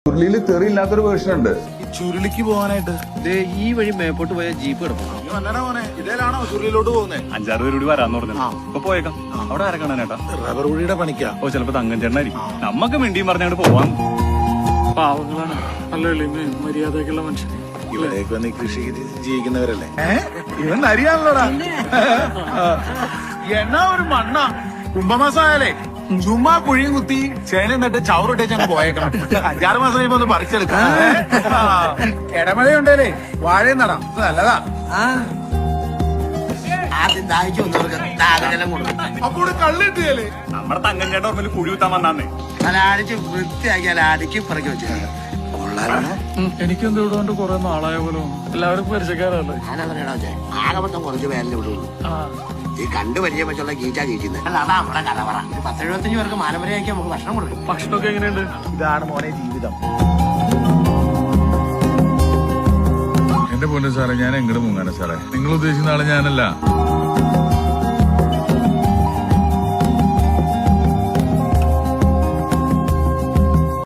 ചുരുളിയിൽ തെറിയില്ലാത്തൊരു version ഉണ്ട്. ഈ ചുരുളിക്ക് പോകാനായിട്ട് ഈ വഴി മേപ്പോട്ട് പോയ ജീപ്പ് കിടക്കും. മോനെ ഇതേലാണോ ചുരുളിലോട്ട് പോകുന്നത്? 5-6 പേര് കൂടി വരാന്ന് പറഞ്ഞു. ഇപ്പൊ പോയേക്കാം. അവിടെ ആരെ കാണാനേട്ടാ? റബ്ബർ കുഴിയുടെ പണിക്കാ. ഓ ചിലപ്പോ തങ്ങൻ ചേട്ടനായിരിക്കും. നമ്മക്ക് മിണ്ടിയും പറഞ്ഞാണ്ട് പോവാൻ. പാവങ്ങളാണ്, നല്ല എളിമയും മര്യാദയൊക്കെയുള്ള മനുഷ്യൻ. ഇവിടേക്ക് വന്ന് ഈ കൃഷി ജീവിക്കുന്നവരല്ലേ? ഇവൻ അറിയാണല്ലോടാ. എന്നാ ഒരു മണ്ണ കുംഭമാസായാലേ ചുമ്മാ കുഴിയും കുത്തി ചേന നട്ട് ചവറിട്ടേച്ചാണ് പോയേക്കണം. 5-6 മാസം കഴിയുമ്പോ ഒന്ന് പറിച്ചെടുക്കാം. ഇടമഴയുണ്ടേലേ വാഴയും നടാം, നല്ലതാ. ആദ്യം ദാഹിച്ചു വന്നവർക്ക് ദാഹജലം കൊടുക്കും. അപ്പോൾ കള്ളിട്ടിയല്ലേ? നമ്മുടെ തങ്ങൻ ചേട്ടൻ ഓർമ്മ കുഴി കുത്താൻ വന്നാന്നേ. നല്ല അടിച്ച് വൃത്തിയാക്കിയാൽ അടുക്കി പറക്കി വെച്ചിട്ടുണ്ട്. എനിക്കെന്ത് ഇവിടുകൊണ്ട് കുറെ നാളായ പോലും എല്ലാവരും പരിചയക്കാരല്ലേ. ഞാനതറിയണോ ആകമൊത്തം കുറച്ച് പേരല്ലേ വിടുള്ളൂ. ഈ കണ്ടു പരിചയം വെച്ചുള്ള ഗീറ്റാ ഗീറ്റുന്നത്. അതാ നമ്മുടെ കഥ പറ. 10-75 പേർക്ക് മാനവരയാക്കി നമുക്ക് ഭക്ഷണം കൊടുക്കും. ഭക്ഷണമൊക്കെ എങ്ങനെയുണ്ട്? ഇതാണ് മോനെ ജീവിതം. എന്റെ പൊന്നു സാറേ, ഞാൻ എങ്ങോട്ട് മുങ്ങാനാ സാറേ? നിങ്ങൾ ഉദ്ദേശിക്കുന്ന ആള് ഞാനല്ല.